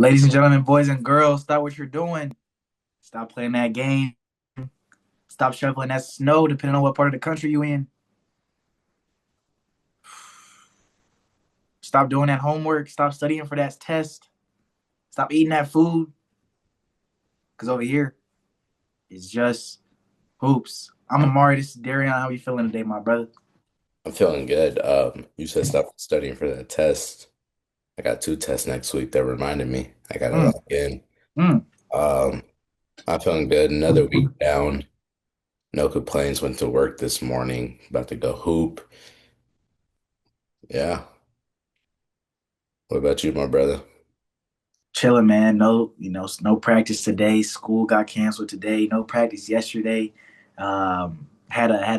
Ladies and gentlemen, boys and girls, stop what you're doing. Stop playing that game. Stop shoveling that snow, depending on what part of the country you in. Stop doing that homework. Stop studying for that test. Stop eating that food. Because over here, it's just hoops. I'm Amari. This is Darian. How you feeling today, my brother? I'm feeling good. You said stop studying for that test. I got two tests next week that reminded me. I got it Mm, all in. mm. Um, I'm feeling good. Another week down. No complaints. Went to work this morning. About to go hoop. Yeah. What about you, my brother? Chilling, man. No, no practice today. School got canceled today. No practice yesterday. Had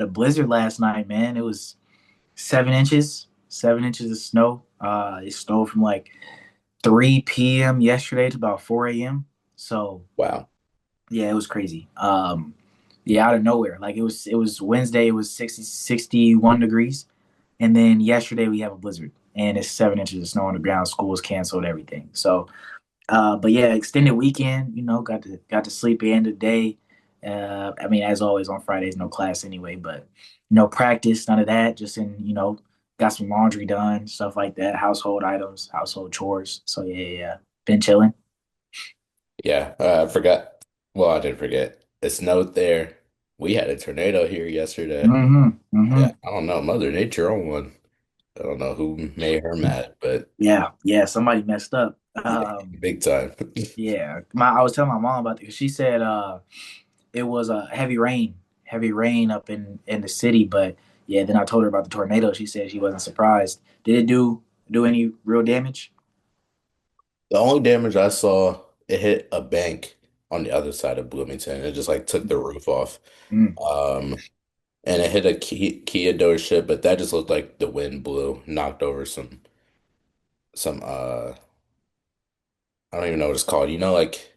a blizzard last night, man. It was 7 inches, 7 inches of snow. It snowed from like 3 p.m. yesterday to about 4 a.m. So Wow. yeah, it was crazy. Yeah, out of nowhere. Like it was Wednesday, it was 61 degrees. And then yesterday we have a blizzard and it's 7 inches of snow on the ground. School was canceled, everything. So but yeah, extended weekend, got to sleep in today. I mean, as always on Fridays, no class anyway, but no practice, none of that. Just got some laundry done, stuff like that, household items, household chores. So yeah. Been chilling. Yeah. I forgot. Well, I didn't forget. It snowed there. We had a tornado here yesterday. Mm-hmm. Mm-hmm. Yeah. I don't know. Mother Nature on one. I don't know who made her mad, but Yeah. Somebody messed up. yeah, big time. Yeah. I was telling my mom about it because she said it was a heavy rain up in the city. But yeah, then I told her about the tornado. She said she wasn't surprised. Did it do any real damage? The only damage I saw, it hit a bank on the other side of Bloomington. It just like took the roof off. Mm. Um, and it hit a Kia dealership, but that just looked like the wind blew, knocked over some I don't even know what it's called. Like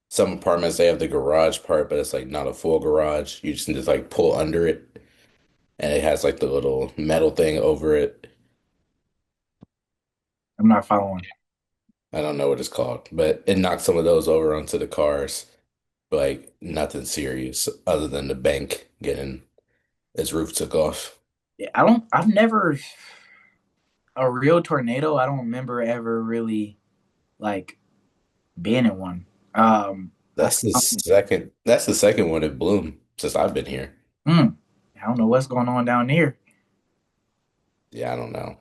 some apartments they have the garage part, but it's like not a full garage. You just can just like pull under it and it has like the little metal thing over it. I'm not following. I don't know what it's called, but it knocked some of those over onto the cars. Like nothing serious other than the bank getting its roof took off. Yeah, I don't. I've never a real tornado. I don't remember ever really like being in one. I, That's the second one in Bloom since I've been here. mm, I don't know what's going on down there. Yeah, I don't know.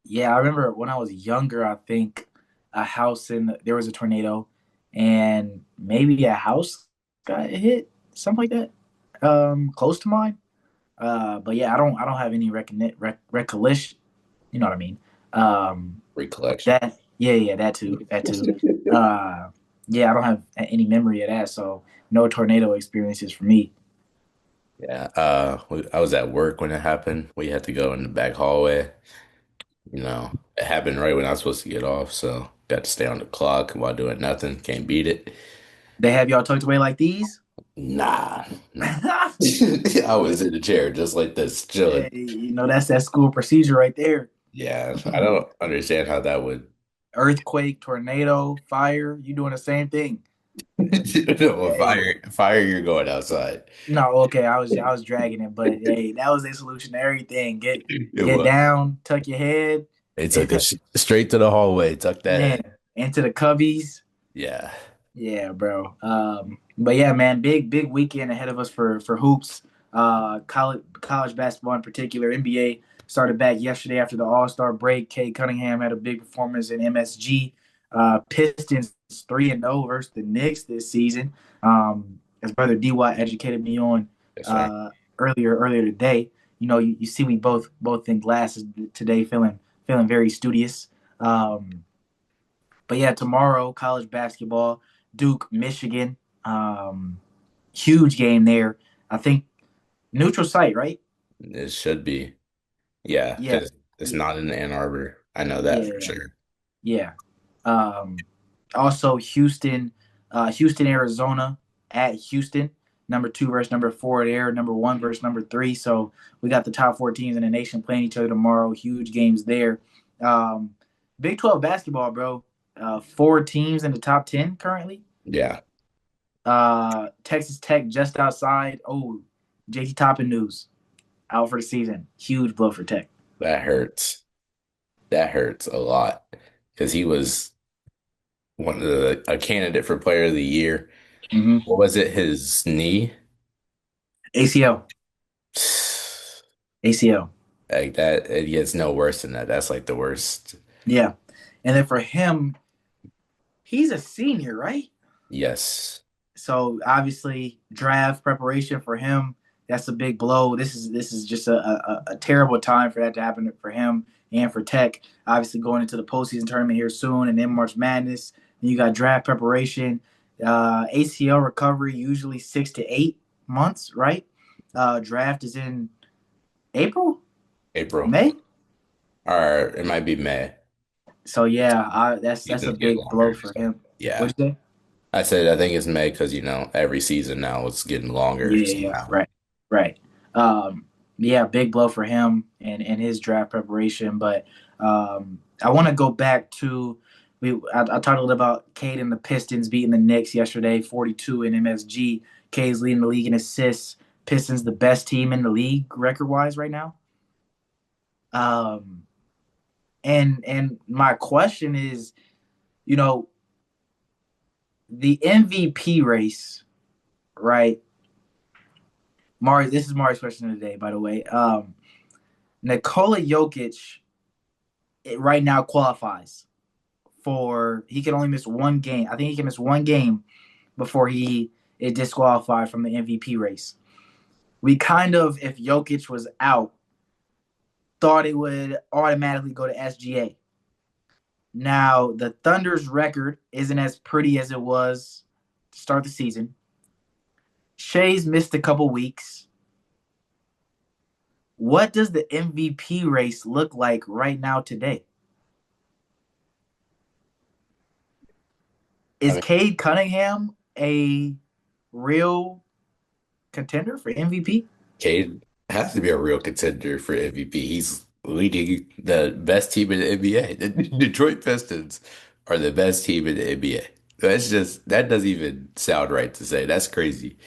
Yeah, I remember when I was younger. I think there was a tornado, and maybe a house got hit, something like that. Close to mine. But yeah, I don't have any recollection. You know what I mean? Um, Recollection. that yeah, that too. Uh, yeah, I don't have any memory of that, so no tornado experiences for me. Yeah, I was at work when it happened. We had to go in the back hallway. It happened right when I was supposed to get off, so got to stay on the clock while doing nothing. Can't beat it. They have y'all tucked away like these? Nah, nah. I was in the chair just like this, Hey, chilling. that's that school procedure right there. Yeah, I don't understand how that would. Earthquake, tornado, fire, you doing the same thing. No, Hey, fire, you're going outside. no, okay, I was dragging it, but hey, that was a solution to everything. Get It get was. down, tuck your head, They took us straight to the hallway, tucked that in. man, into the cubbies. Yeah. Yeah, bro. But yeah, man, big weekend ahead of us for hoops. College basketball in particular. NBA started back yesterday after the All Star break. Kate Cunningham had a big performance in MSG. Pistons 3-0 versus the Knicks this season. As brother DY educated me on Yes, sir. uh, earlier today. You see we both in glasses today, feeling very studious. But yeah, tomorrow, college basketball, Duke, Michigan. Um, Huge game there. I think neutral site, right? It should be. Yeah, Yeah, because it's yeah, not in Ann Arbor. I know that for yeah, sure. yeah. Um, Also Houston, Arizona at Houston. Number two versus number four there. Number one versus number three. So we got the top four teams in the nation playing each other tomorrow. Huge games there. Um, Big 12 basketball, bro. four teams in the top 10 currently. Yeah, Texas Tech just outside. Oh, JT Toppin news out for the season. Huge blow for Tech. that hurts. That hurts a lot because he was one of a candidate for Player of the Year. Mm-hmm. What was it? His knee? ACL. ACL. Like that, it gets no worse than that. That's like the worst. Yeah. And then for him, he's a senior, right? Yes. So obviously, draft preparation for him, that's a big blow. This is just a terrible time for that to happen for him and for Tech. Obviously, going into the postseason tournament here soon, and then March Madness. Then you got draft preparation, ACL recovery usually 6 to 8 months, right? Draft is in April, April. May. Or it might be May. So yeah, that's a Seasons get big blow longer. for So him. yeah. What'd you say? I said I think it's May because every season now it's getting longer Yeah, somehow. right, right. Um, yeah, big blow for him and his draft preparation. But I want to go back to I talked a little about Cade and the Pistons beating the Knicks yesterday, 42 in MSG. Cade's leading the league in assists. Pistons the best team in the league record wise right now. Um, and my question is, you know, the MVP race, right? Mari, this is Mari's question of the day, by the way. Nikola Jokic right now qualifies for he can only miss one game. I think he can miss one game before he is disqualified from the MVP race. We kind of, if Jokic was out, thought it would automatically go to SGA. Now the Thunder's record isn't as pretty as it was to start the season. Shea's missed a couple weeks. What does the MVP race look like right now today? I Is mean, Cade Cunningham a real contender for MVP? Cade has to be a real contender for MVP. He's leading the best team in the NBA. The Detroit Pistons are the best team in the NBA. That doesn't even sound right to say. That's crazy.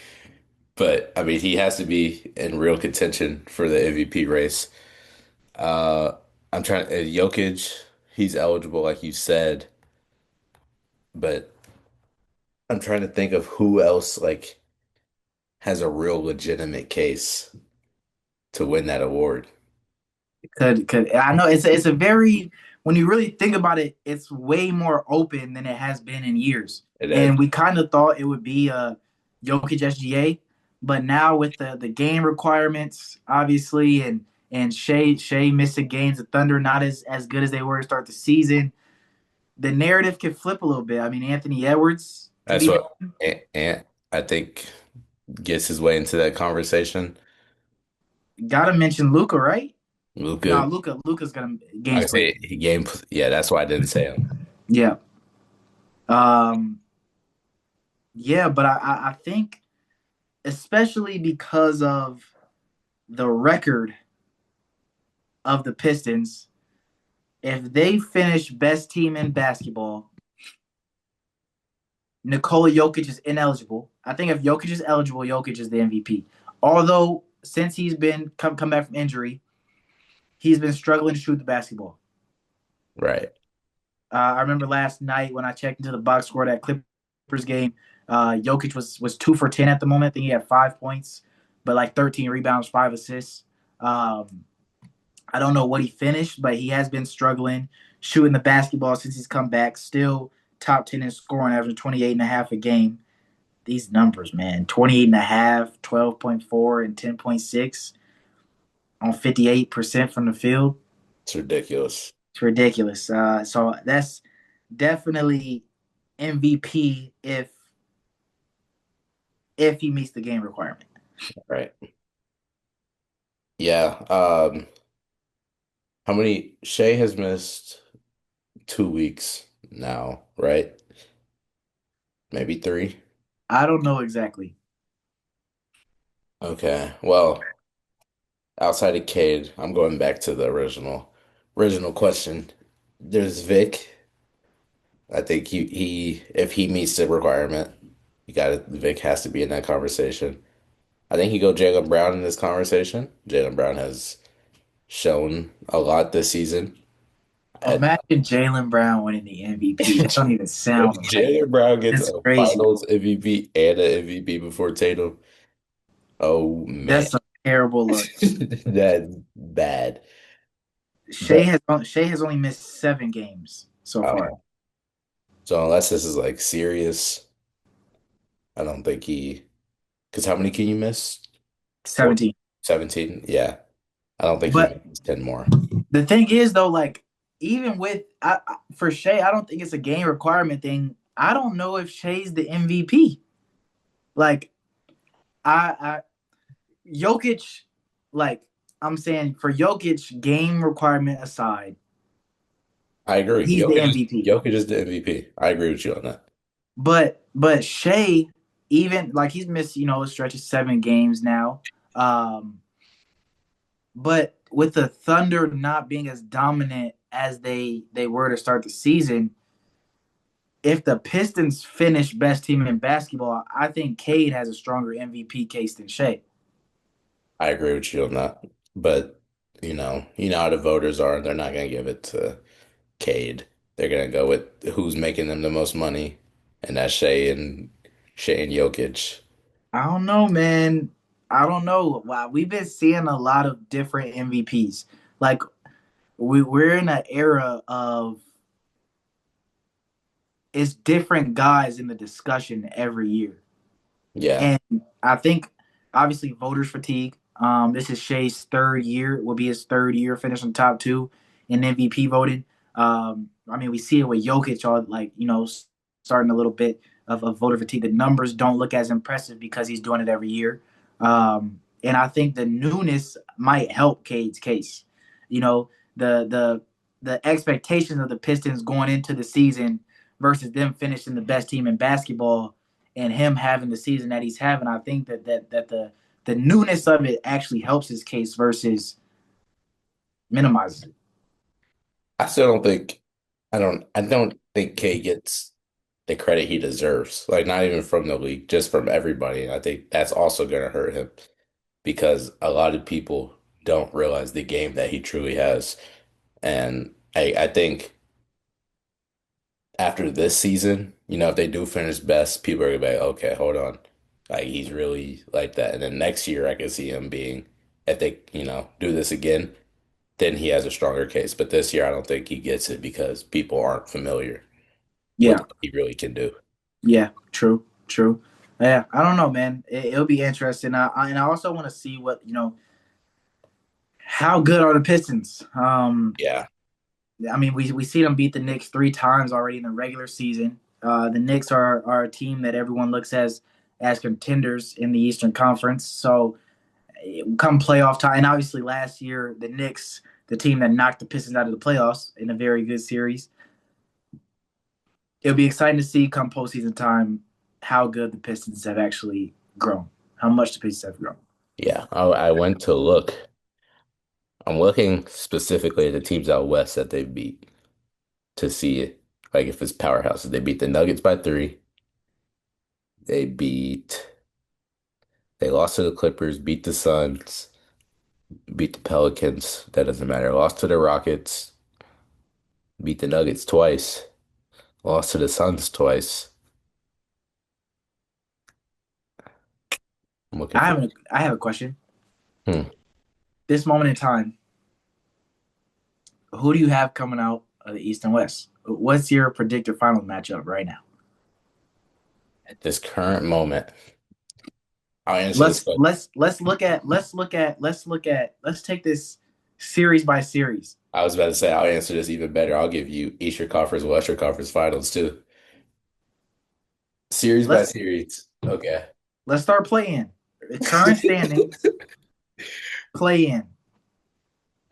But I mean, he has to be in real contention for the MVP race. Uh, I'm trying. Jokic, he's eligible, like you said, but I'm trying to think of who else like has a real legitimate case to win that award. Could I know it's a very when you really think about it, it's way more open than it has been in years. It is. And we kind of thought it would be Jokic SGA, but now with the game requirements, obviously, and Shea missing games, the Thunder not as good as they were to start the season. The narrative could flip a little bit. I mean, Anthony Edwards could That's be what Ant I think gets his way into that conversation. gotta mention Luca, right? No, Luca, Luca's gonna I games played. say he game. Yeah, that's why I didn't say him. Yeah. Um, yeah, but I think especially because of the record of the Pistons, if they finish best team in basketball, Nikola Jokic is ineligible. I think if Jokic is eligible, Jokic is the MVP. Although since he's been come back from injury, he's been struggling to shoot the basketball. Right. I remember last night when I checked into the box score of that Clippers game, Jokic was 2 for 10 at the moment. I think he had 5 points, but like 13 rebounds, 5 assists. I don't know what he finished, but he has been struggling shooting the basketball since he's come back. Still top 10 in scoring, averaging 28 and a half a game. These numbers, man, 28 and a half, 12.4, and 10.6 on 58% from the field. It's ridiculous. It's ridiculous. So that's definitely MVP if he meets the game requirement. Right. Yeah. How many Shea has missed 2 weeks now, right? Maybe three. I don't know exactly. Okay. Well, outside of Cade, I'm going back to the original question. There's Vic. I think he if he meets the requirement, you got to Vic has to be in that conversation. I think you go Jaylen Brown in this conversation. Jaylen Brown has shown a lot this season. At, Imagine Jaylen Brown winning the MVP. That don't even if sound right. Jaylen Brown gets It's a crazy. Finals MVP and an MVP before Tatum, oh man, That's some terrible luck. that's bad. Shea But has Shea has only missed 7 games so far. uh, so unless this is like serious, I don't think he. Because how many can you miss? Four, 17. 17. Yeah, I don't think he But misses 10 more. the thing is though, like even with for Shea, I don't think it's a game requirement thing. I don't know if Shea's the MVP. Like I Jokic, like I'm saying for Jokic, game requirement aside, I agree. he's the MVP. Jokic is the MVP. I agree with you on that. But Shea, even like he's missed, a stretch of 7 games now. Um, but with the Thunder not being as dominant as they were to start the season, if the Pistons finish best team in basketball, I think Cade has a stronger MVP case than Shea. I agree with you on that. But you know how the voters are. They're not gonna give it to Cade. They're gonna go with who's making them the most money, and that's Shea and Jokic. I don't know, man. I don't know. Wow, we've been seeing a lot of different MVPs. Like we're in an era of it's different guys in the discussion every year. Yeah, And I think obviously voters fatigue. This is Shea's third year. Will be his third year finishing top two in MVP voting. I mean, we see it with Jokic, all like starting a little bit of voter fatigue. The numbers don't look as impressive because he's doing it every year. And I think the newness might help Cade's case. You know, the expectations of the Pistons going into the season versus them finishing the best team in basketball and him having the season that he's having, I think that the newness of it actually helps his case versus minimizes it. I still don't think I don't think Cade gets the credit he deserves. Like not even from the league, just from everybody. I think that's also gonna hurt him because a lot of people don't realize the game that he truly has. And I think after this season, if they do finish best, people are gonna be like, okay, hold on. Like he's really like that. And then next year I can see him being, if they, do this again, then he has a stronger case. But this year I don't think he gets it because people aren't familiar with Yeah, what he really can do. yeah, true, true. Yeah, I don't know, man. It'll be interesting. And I also want to see what how good are the Pistons. Yeah. I mean, we see them beat the Knicks 3 times already in the regular season. The Knicks are a team that everyone looks as contenders in the Eastern Conference. So come playoff time, and obviously last year the Knicks, the team that knocked the Pistons out of the playoffs in a very good series. It'll be exciting to see come postseason time how good the Pistons have actually grown, how much the Pistons have grown. Yeah. I went to look. I'm looking specifically at the teams out west that they beat to see it. Like if it's powerhouses. They beat the Nuggets by 3. They beat they lost to the Clippers, beat the Suns, beat the Pelicans. That doesn't matter. Lost to the Rockets, beat the Nuggets twice, lost to the Suns twice. I'm looking for. I have a question. Hmm. This moment in time, who do you have coming out of the East and West? What's your predicted final matchup right now? At this current moment, I'll answer this Let's question. let's let's look at let's take this series by series. I was about to say I'll answer this even better. I'll give you Eastern Conference, Western Conference Finals too. Series by Let's series. Okay. let's start playing. The current standings, play in.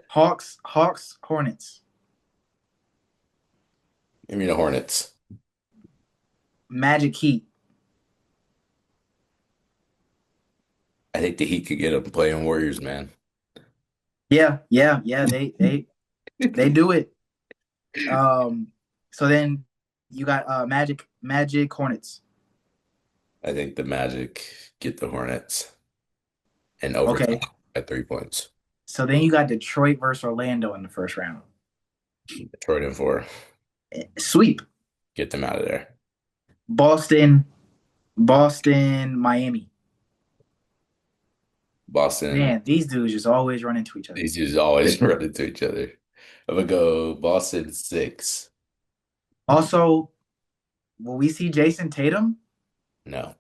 Hawks, Hornets, Give me the Hornets. Magic, Heat. I think the Heat could get up playing Warriors, man. Yeah. They do it. So then You got Magic Hornets. I think the Magic get the Hornets in Okay. overtime at 3 points. So then you got Detroit versus Orlando in the first round. Detroit in four. Sweep. Get them out of there. Boston, Miami. Boston, Man, these dudes just always run into each other. these dudes always run into each other. I'm gonna go Boston six. Also, will we see Jason Tatum? No,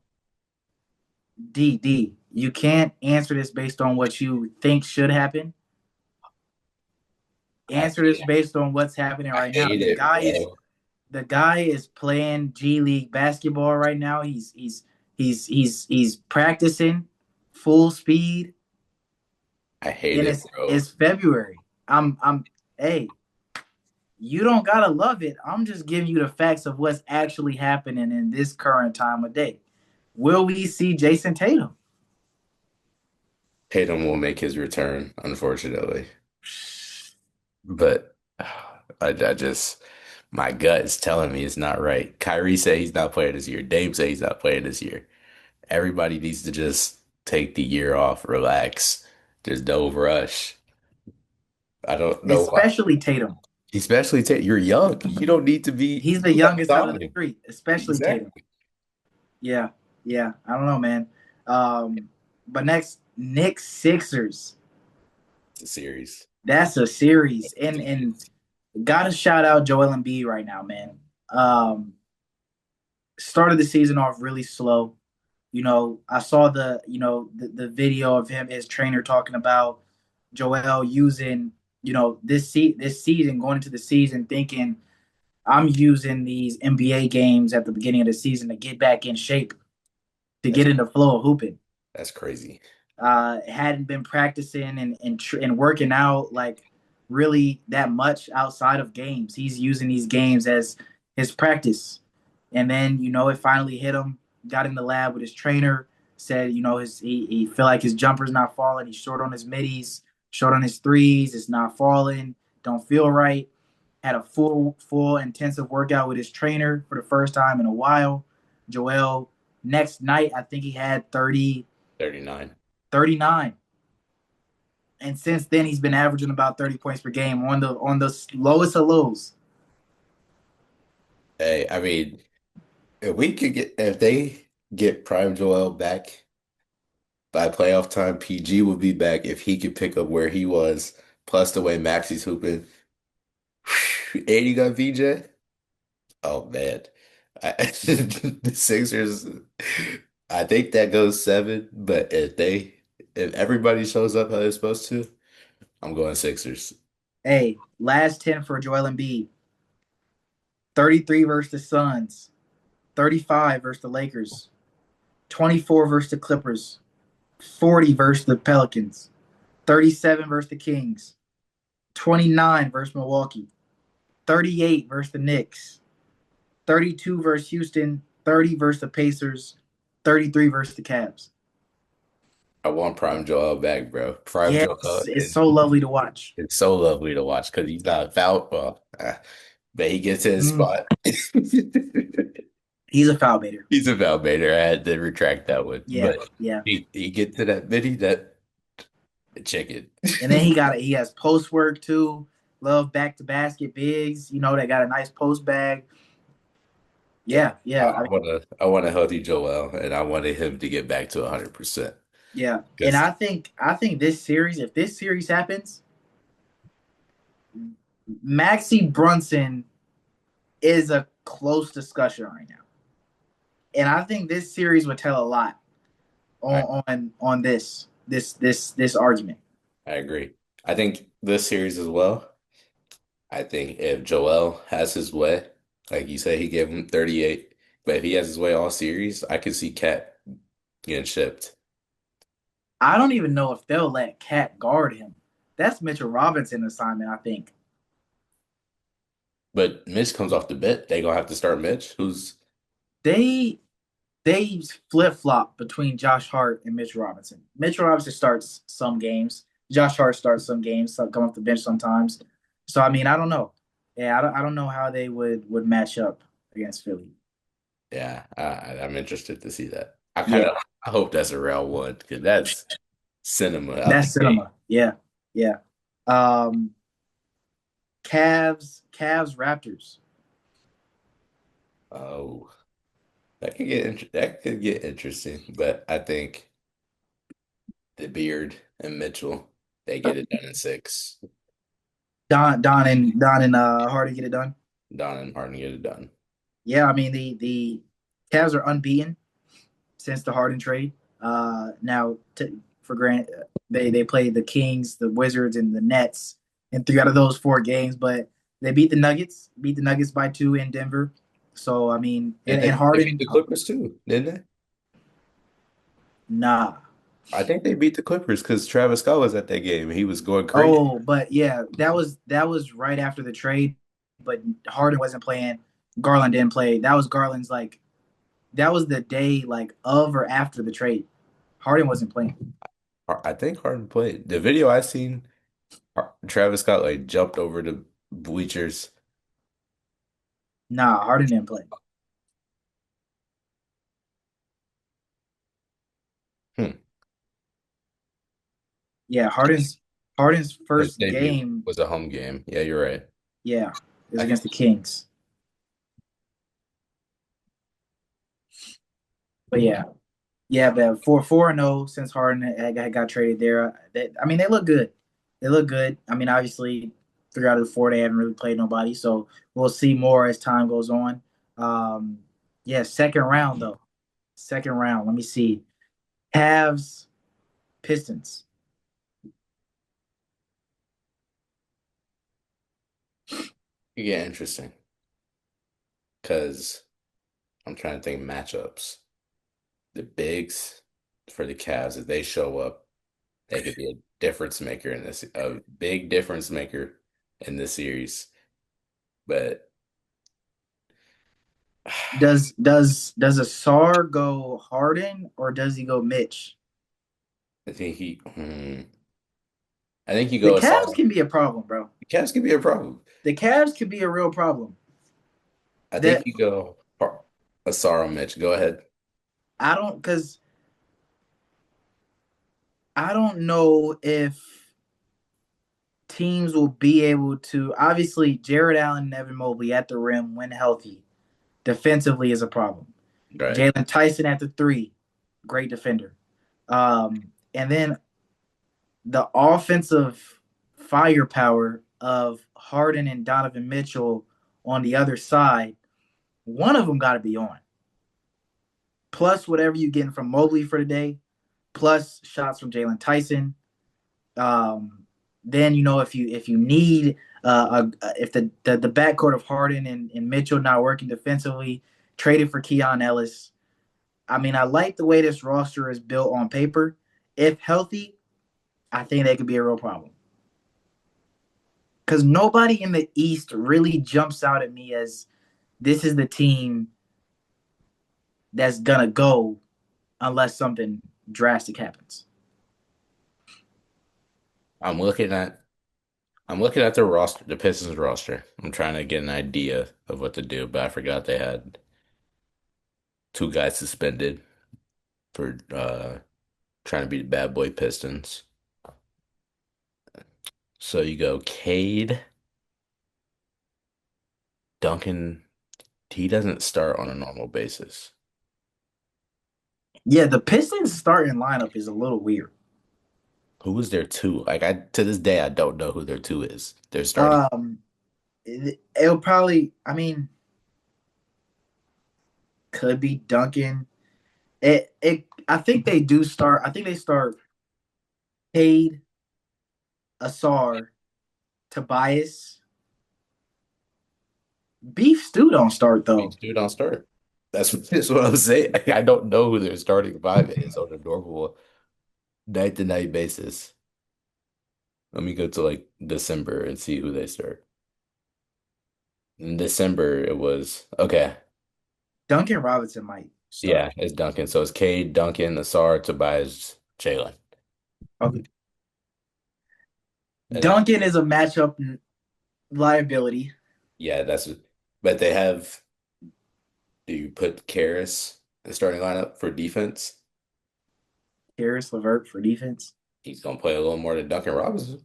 D. You can't answer this based on what you think should happen. I Answer this based on what's happening I right now. hate it, bro. The guy is playing G League basketball right now. He's practicing full speed, I hate and it, bro. it's February. I'm hey, you don't gotta love it. I'm just giving you the facts of what's actually happening in this current time of day. Will we see Jason Tatum? Tatum will make his return, unfortunately. But I just my gut is telling me it's not right. Kyrie said he's not playing this year. Dame said he's not playing this year. Everybody needs to just take the year off, relax. There's no rush. I don't know why. Especially Tatum. Especially you're young. You don't need to be. He's the You got youngest out of the time. three, especially Tatum. Exactly. Yeah, yeah. I don't know, man. But next, Knicks Sixers. It's a series. That's a series, and Series. gotta shout out Joel Embiid right now, man. Um, Started the season off really slow. I saw the video of him, his trainer talking about Joel using this season going into the season thinking I'm using these NBA games at the beginning of the season to get back in shape to That's get in the flow of hooping. that's crazy. Hadn't been practicing and working out like really that much outside of games. He's using these games as his practice, and then it finally hit him. Got in the lab with his trainer. Said he feel like his jumper's not falling. He's short on his middies, short on his threes. It's not falling. Don't feel right. Had a full intensive workout with his trainer for the first time in a while. Joel next night I think he had 39. 39. And since then, he's been averaging about 30 points per game on the lowest of lows. Hey, I mean, if they get Prime Joel back by playoff time, PG will be back if he could pick up where he was, plus the way Maxi's hooping. And you got VJ. Oh man, the Sixers. I think that goes seven, but if everybody shows up how they're supposed to, I'm going Sixers. Hey, last 10 for Joel Embiid. 33 versus the Suns. 35 versus the Lakers. 24 versus the Clippers. 40 versus the Pelicans. 37 versus the Kings. 29 versus Milwaukee. 38 versus the Knicks. 32 versus Houston. 30 versus the Pacers. 33 versus the Cavs. I want Prime Joel back, bro. Prime Yeah, Joel it's is so lovely to watch. it's so lovely to watch because he's not foul. Well, but he gets his Mm, spot. he's a foul baiter. He's a foul baiter. I had to retract that one, Yeah, but yeah. he gets to that mini that chicken. And then he has post work too. Love back to basket bigs. They got a nice post bag. Yeah, Yeah, yeah. I want a healthy Joel, and I wanted him to get back to 100%. Yeah. And Because I think this series, if this series happens, Maxi Brunson is a close discussion right now. And I think this series would tell a lot I on this argument. I agree. I think this series as well. I think if Joel has his way, like you said, he gave him 38, but if he has his way all series, I could see Cat getting shipped. I don't even know if they'll let Cat guard him. That's Mitchell Robinson assignment, I think. But Mitch comes off the bench. They gonna have to start Mitch, who's They they flip flop between Josh Hart and Mitchell Robinson. Mitchell Robinson starts some games. Josh Hart starts some games. Come off the bench sometimes. So I mean, I don't know. Yeah, I don't know how they would match up. against Philly. Yeah, I'm interested to see that. I kind of Yeah, I hope that's a round one because that's cinema out the that's gate. cinema. Yeah, yeah. Um, Cavs, Raptors. Oh, that could get interesting, but I think the Beard and Mitchell they get it done in six. Don and Harden get it done. Don and Harden get it done. Yeah, I mean the Cavs are unbeaten since the Harden trade. Now for grant they played the Kings, the Wizards, and the Nets in 3 out of those 4 games, but they beat the Nuggets by 2 in Denver. So I mean, Did and they beat Harden, the Clippers too, didn't they? nah. I think they beat the Clippers because Travis Scott was at that game. He was going crazy. Oh, but yeah, that was right after the trade, but Harden wasn't playing. Garland didn't play. That was Garland's like that was the day like of or after the trade. Harden wasn't playing. I think Harden played. The video I seen, Travis Scott like jumped over the bleachers. Nah, Harden didn't play. Hmm. Yeah, Harden's His first debut game, was a home game. Yeah, you're right. yeah, is I, against the Kings. But yeah, yeah, but 4-0 since Harden got traded there. I mean, they look good. They look good. I mean, obviously, 3 out of the 4 they haven't really played nobody, so we'll see more as time goes on. Um, yeah, second round though. Second round. Let me see. Cavs, Pistons. yeah, interesting. Because I'm trying to think matchups. The bigs for the Cavs, if they show up, they could be a difference maker in this, a big difference maker in this series. But Does Asar go Harden or does he go Mitch? I think I think you The go Cavs Asar. can be a problem, bro. The Cavs could be a problem. The Cavs could be a real problem. I think That you go Asar on Mitch. Go ahead. I don't because I don't know if teams will be able to. Obviously, Jared Allen and Evan Mobley at the rim when healthy defensively is a problem. Right. Jalen Tyson at the three, great defender. And then the offensive firepower of Harden and Donovan Mitchell on the other side, one of them got to be on. Plus whatever you're getting from Mobley for the day, plus shots from Jalen Tyson. Um, then if you need if the backcourt of Harden and Mitchell not working defensively, traded for Keon Ellis. I mean, I like the way this roster is built on paper. If healthy, I think they could be a real problem. Because nobody in the East really jumps out at me as this is the team that's gonna go unless something drastic happens. I'm looking at I'm looking at the roster, the Pistons roster. I'm trying to get an idea of what to do, but I forgot they had two guys suspended for trying to be the bad boy Pistons. So you go Cade, Duncan. He doesn't start on a normal basis. Yeah, the Pistons starting lineup is a little weird. Who is their two? Like I to this day I don't know who their two is. They're starting. Um, it'll probably. I mean, could be Duncan. It. I think they do start. I think they start Cade, Asar, Tobias. Beef Stew don't start These though. two don't start. That's what I'm saying. I don't know who their starting five is on a normal night to night basis. Let me go to like December and see who they start. In December, it was okay. Duncan Robinson might start. Yeah, it's Duncan. So it's Cade, Duncan, Asar, Tobias, Jalen. Okay. And then Duncan is a matchup liability. yeah, but they have. Do you put Karras in the starting lineup for defense? Harris Levert for defense. He's gonna play a little more than Duncan Robinson.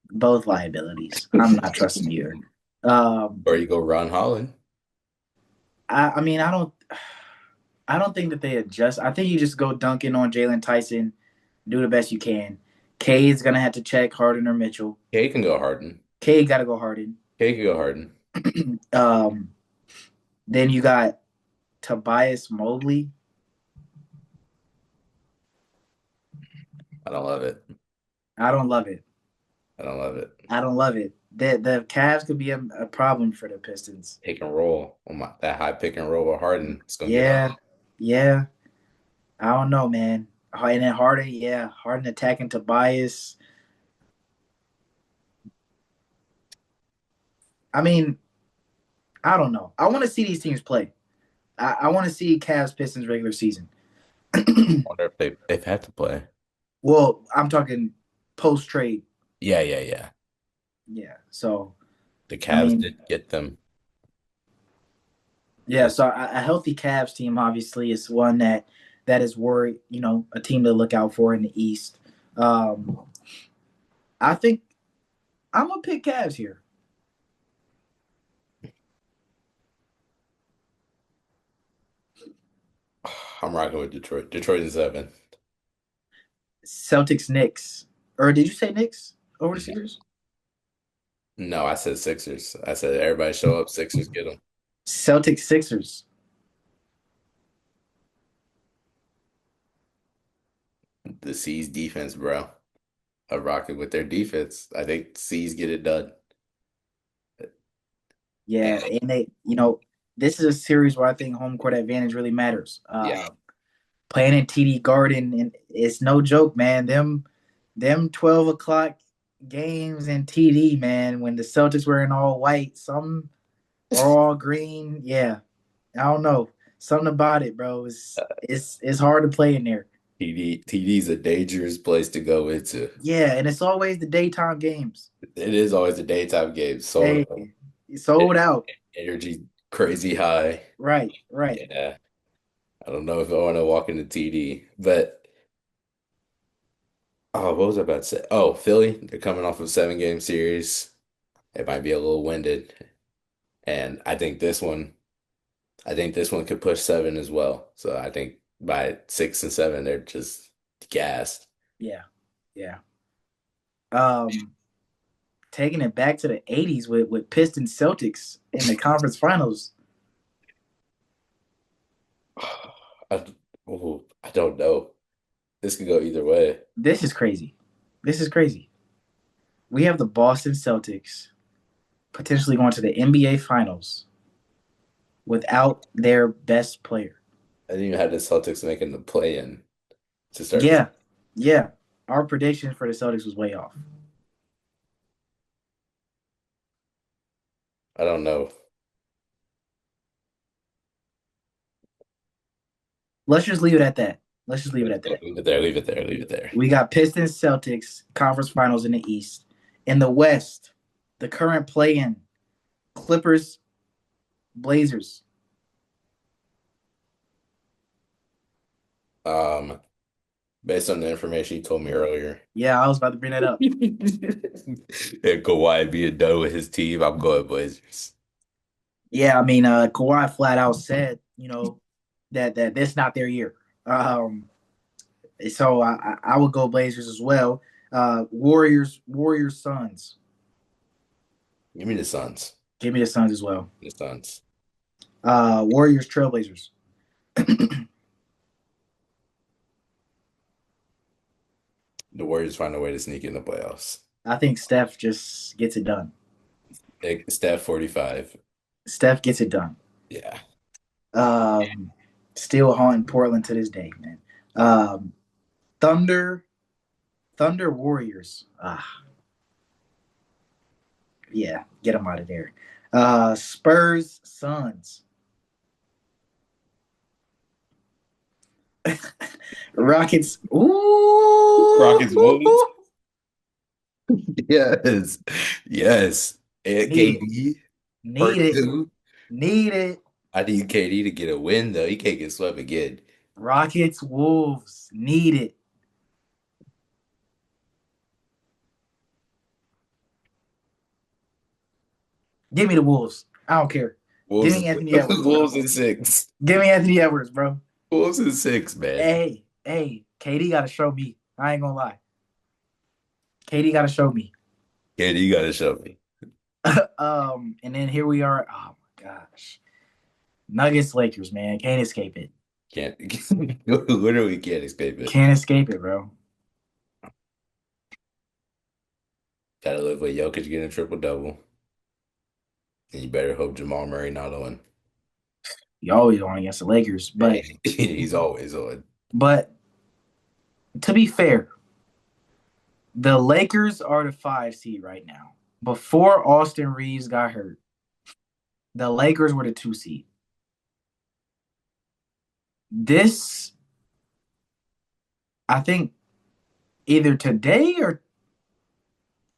Both liabilities. I'm not trusting either. Um, Or you go Ron Holland. I mean, I don't think that they adjust. I think you just go dunking on Jalen Tyson, do the best you can. Cade's gonna have to check Harden or Mitchell. K can go Harden. Cade got to go Harden. K can go Harden. um, then you got Tobias Mobley. I don't love it. I don't love it. I don't love it. I don't love it. The Cavs could be a problem for the Pistons. Pick and roll. Oh my, that high pick and roll with Harden. It's gonna get Yeah, ugly. yeah. I don't know, man. And then Harden, yeah, Harden attacking Tobias. I mean, I don't know. I want to see these teams play. I want to see Cavs Pistons regular season. Wonder if they've had to play. Well, I'm talking post trade. Yeah, yeah, yeah. Yeah. So The I Cavs mean, did get them. yeah. So a healthy Cavs team obviously is one that is worried. A team to look out for in the East. Um, I think I'm gonna pick Cavs here. I'm rocking with Detroit. Detroit in seven. Celtics Knicks, or did you say Knicks over the No, Sixers? no, I said Sixers. I said everybody show up. Sixers get them. Celtics Sixers. The C's defense, bro. I'm rocking with their defense. I think C's get it done. Yeah, And and this is a series where I think home court advantage really matters. yeah, Playing in TD Garden, and it's no joke, man. Them 12 o'clock games in TD, man. When the Celtics were in all white, some are all green. Yeah, I don't know. Something about it, bro. It's hard to play in there. TD's a dangerous place to go into. Yeah, and it's always the daytime games. It is always a daytime game. Sold Hey, out. sold out. Energy crazy high. Right, right. Yeah. I don't know if I want to walk into TD, but oh, what was I about to say? Oh, Philly, they're coming off of a 7 game series. It might be a little winded. And I think this one could push seven as well. So I think by 6 and 7, they're just gassed. Yeah, yeah. Um, Taking it back to the '80s with Pistons Celtics in the conference finals. I, I don't know. This could go either way. This is crazy. This is crazy. We have the Boston Celtics potentially going to the NBA Finals without their best player. I didn't even have the Celtics making the play in to start this. Yeah, yeah. Our prediction for the Celtics was way off. I don't know. Let's just leave it at that. Let's just leave it Let's at go. that. Leave it there. Leave it there. Leave it there. We got Pistons Celtics conference finals in the East. In the West, the current play-in Clippers Blazers. Um, Based on the information you told me earlier. Yeah, I was about to bring that up. And Kawhi being done with his team, I'm going Blazers. Yeah, I mean, Kawhi flat out said, that this not their year. So I would go Blazers as well. Warriors, Suns. Give me the Suns. Give me the Suns as well. The Suns. Warriors, Trailblazers. The Warriors find a way to sneak in the playoffs. I think Steph just gets it done. Steph 45. Steph gets it done. Yeah. Um, Still haunting Portland to this day, man. Um, Thunder, Thunder Warriors. Yeah, get them out of there. Spurs, Suns. Rockets. Rockets Wolves. Ooh, Yes. Yes. And need it, KD need part it, two. need it. I need KD to get a win though. He can't get swept again. Rockets, Wolves, need it. Give me the Wolves. I don't care. Give Wolves, me Anthony Edwards, bro. Wolves in six. Give me Anthony Edwards, bro. Wolves in six, man. Hey, KD got to show me. I ain't gonna lie. KD got to show me. KD, you gotta show me. And then here we are. Oh my gosh, Nuggets, Lakers, man, can't escape it. Can't literally can't escape it. Can't escape it, bro. Gotta live with Jokic getting a triple double. And you better hope Jamal Murray not on. You always on against the Lakers, but He's always on. but to be fair, the Lakers are the 5 seed right now. Before Austin Reeves got hurt, the Lakers were the 2 seed. This, I think, either today or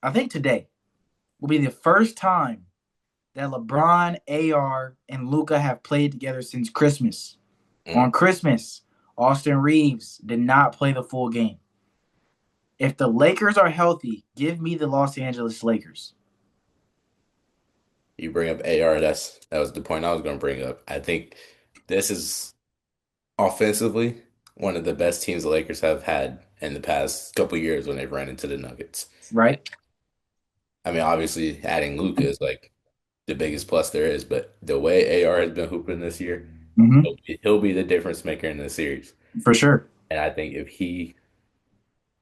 I think today will be the first time that LeBron, AR, and Luca have played together since Christmas. Mm. On Christmas, Austin Reeves did not play the full game. If the Lakers are healthy, give me the Los Angeles Lakers. You bring up AR, that was the point I was gonna bring up. I think this is offensively one of the best teams the Lakers have had in the past couple years when they've ran into the Nuggets. Right? I mean, obviously adding Luka is like the biggest plus there is, but the way AR has been hooping this year, Mm-hmm. he'll be the difference maker in the series. For sure. And I think if he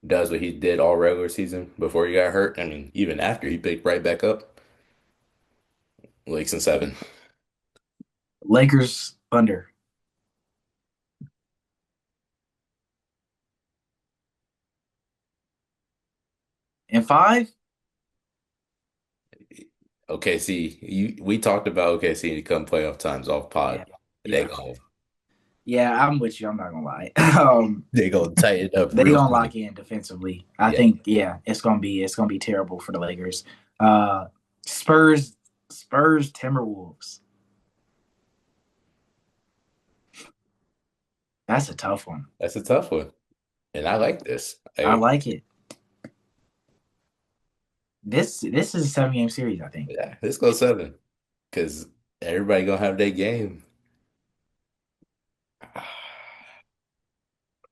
does what he did all regular season before he got hurt, I mean, even after he picked right back up, Lakes and seven. Lakers under. And five? OKC, we talked about OKC to come playoff times off Yeah. pod. They Yeah. go Yeah, I'm with you. I'm not gonna lie. they go tighten up They real gonna quick. lock in defensively. I Yeah, think, yeah, it's gonna be terrible for the Lakers. Uh Spurs, Timberwolves. That's a tough one. that's a tough one. And I like this. I like it. This is a 7 game series, I think. Yeah, let's go seven. Because everybody gonna have their game.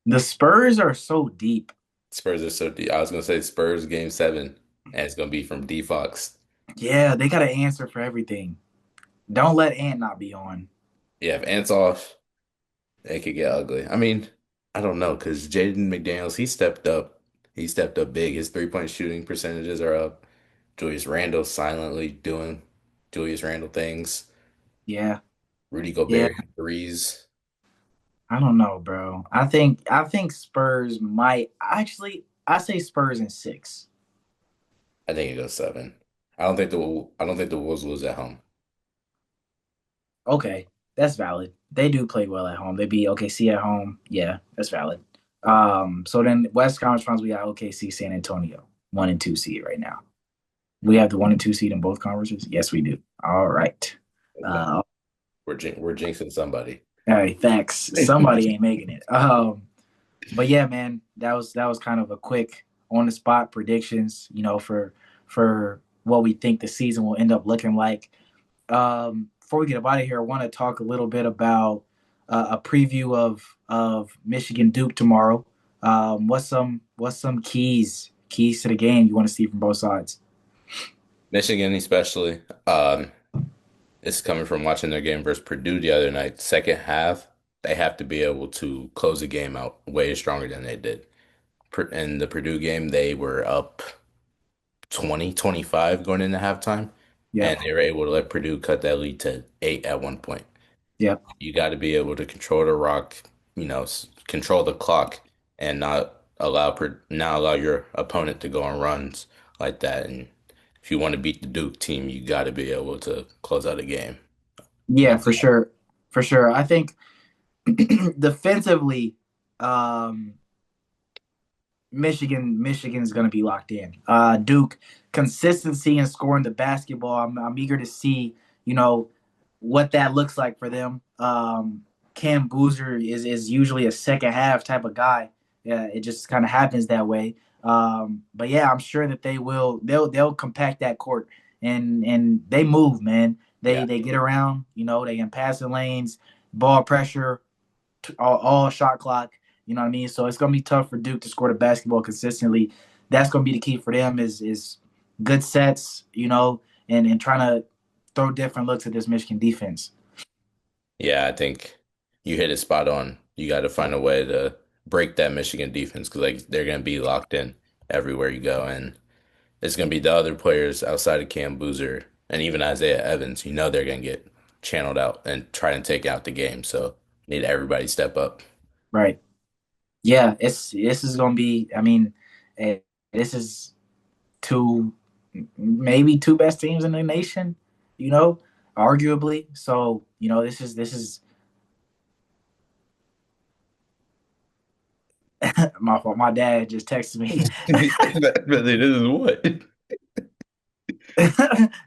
The Spurs are so deep. Spurs are so deep. I was gonna say Spurs game seven, and it's gonna be from D Fox. Yeah, they got to answer for everything. Don't let Ant not be on. Yeah, if Ant's off, it could get ugly. I mean, I don't know, because Jaden McDaniels, he stepped up. He stepped up big. His three-point shooting percentages are up. Julius Randle silently doing Julius Randle things. Yeah, Rudy yeah. Gobert hit threes. I don't know, bro. I think Spurs might actually. I say Spurs in six. I think it goes seven. I don't think the Wolves lose at home. Okay, that's valid. They do play well at home. They beat OKC at home. Yeah, that's valid. So then West Conference Finals, we got OKC, San Antonio, 1 and 2 seed right now. We have the 1 and 2 seed in both conferences. Yes, we do. All right. No, Uh, we're jinxing somebody. hey, thanks. Somebody ain't making it. But yeah, man, that was kind of a quick on the spot predictions. For what we think the season will end up looking like. Before we get up out of here, I want to talk a little bit about a preview of Michigan Duke tomorrow. What's some keys to the game you want to see from both sides? Michigan, especially. This is coming from watching their game versus Purdue the other night. Second half, they have to be able to close the game out way stronger than they did. In the Purdue game, they were up 20-25 going into halftime, and Yep, they were able to let Purdue cut that lead to 8 at one point. yep, You got to be able to control the rock, control the clock, and not allow your opponent to go on runs like that. And if you want to beat the Duke team, you got to be able to close out a game. yeah, for sure, for sure. I think defensively, um, Michigan's going to be locked in. Duke consistency and scoring the basketball. I'm eager to see. You know, what that looks like for them. Cam Boozer is usually a second half type of guy. Yeah, it just kind of happens that way. But yeah, I'm sure that they'll compact that court and they move, man. Yeah. They get around, they can pass in lanes, ball pressure, all shot clock. You know what I mean? So it's gonna be tough for Duke to score the basketball consistently. That's gonna be the key for them is good sets, and trying to throw different looks at this Michigan defense. Yeah, I think you hit it spot on. You got to find a way to break that Michigan defense because like they're gonna be locked in everywhere you go, and it's gonna be the other players outside of Cam Boozer and even Isaiah Evans. You know they're gonna get channeled out and try and take out the game. So need everybody step up. Right. Yeah, this is gonna be. I mean, eh, this is two, maybe two best teams in the nation. You know, arguably. So this is my fault. My dad just texted me. This is what?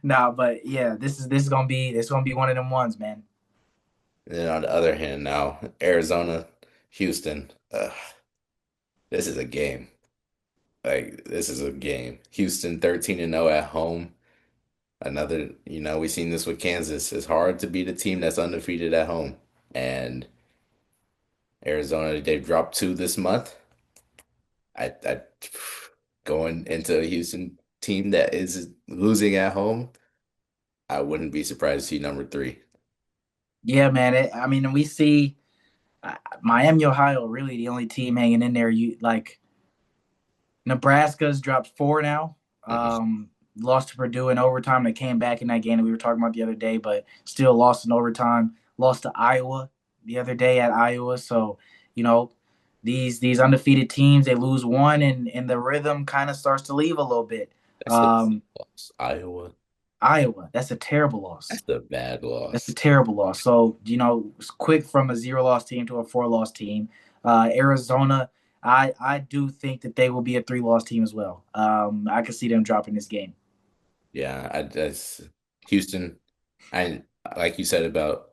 Nah, but yeah, this is gonna be one of them ones, man. And then on the other hand, now Arizona, Houston, this is a game. Like this is a game. Houston 13-0 at home. Another, we've seen this with Kansas. It's hard to beat a team that's undefeated at home. And Arizona, they've dropped two this month. I going into a Houston team that is losing at home, I wouldn't be surprised to see number three. Yeah, man. I mean, we see Miami, Ohio, really the only team hanging in there. You like Nebraska's dropped four now. Mhm. Lost to Purdue in overtime. They came back in that game that we were talking about the other day, but still lost in overtime. Lost to Iowa the other day at Iowa. So, you know, these undefeated teams, they lose one and the rhythm kind of starts to leave a little bit. That's the Um, loss. Iowa. Iowa, that's a terrible That's loss. the bad That's a loss. terrible loss. So, it's quick from a zero loss team to a four loss team. Arizona, I do think that they will be a three-loss team as well. I could see them dropping this game. Yeah, that's Houston. I like you said about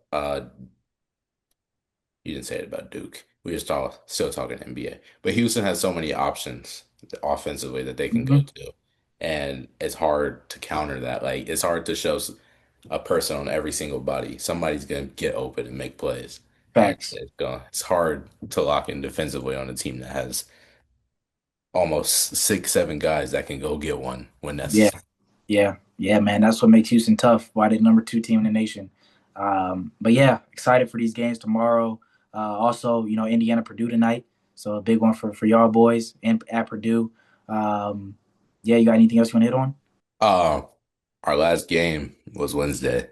you didn't say it about Duke. We just still talking NBA. But Houston has so many options offensively that they can go Hmm. to. And it's hard to counter that. Like it's hard to show a person on every single body. Somebody's gonna get open and make plays. And Facts. it's hard to lock in defensively on a team that has almost six, seven guys that can go get one when Yeah, necessary. yeah, man. That's what makes Houston tough. Why they number two team in the nation. But yeah, excited for these games tomorrow. Also, Indiana Purdue tonight, so a big one for y'all boys and at Purdue. Um, yeah, you got anything else you want to hit on? Uh, our last game was Wednesday.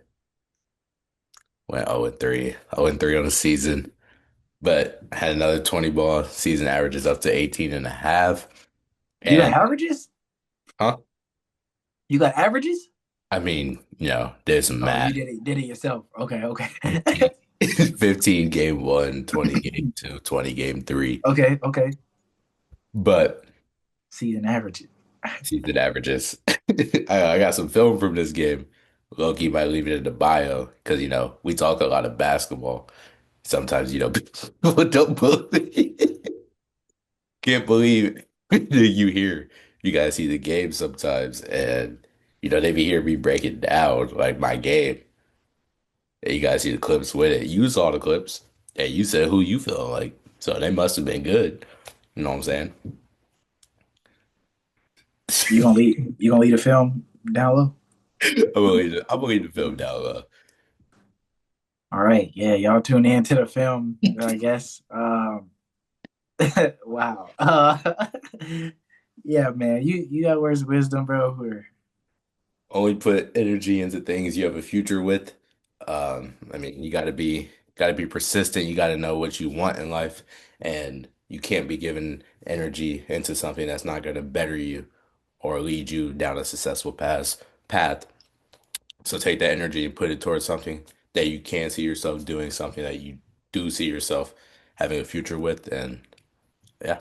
Went 0-3. 0-3 on the season. But had another 20 ball season averages up to 18 and a half. You got And averages? huh? You got averages? I mean, did some Oh, you math. did it yourself. Okay, okay. 15, 15 game one, 20 game two, 20 game three. Okay, okay. But Season averages. season averages. I got some film from this game. Loki might leave it in the bio because, we talk a lot of basketball. Sometimes, people don't believe. Can't believe you hear you guys see the game sometimes and they be hear me break it down like my game and you guys see the clips with it. You saw the clips and you said who you feel like. So they must have been good. You know what I'm saying? You gonna leave the film down low? I'm gonna leave the film down low. All right, yeah, y'all tune in to the film, I guess. Wow. Yeah, man, you got words of wisdom, bro. Only put energy into things you have a future with. I mean, you gotta be persistent. You gotta know what you want in life, and you can't be giving energy into something that's not gonna better you or lead you down a successful path. So take that energy and put it towards something that you can see yourself doing, something that you do see yourself having a future with, and yeah.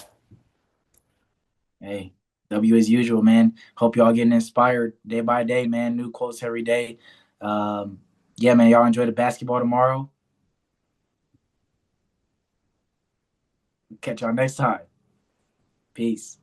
Hey, W as usual, man. Hope y'all getting inspired day by day, man. New quotes every day. Um, Yeah, man, y'all enjoy the basketball tomorrow. Catch y'all next time. Peace.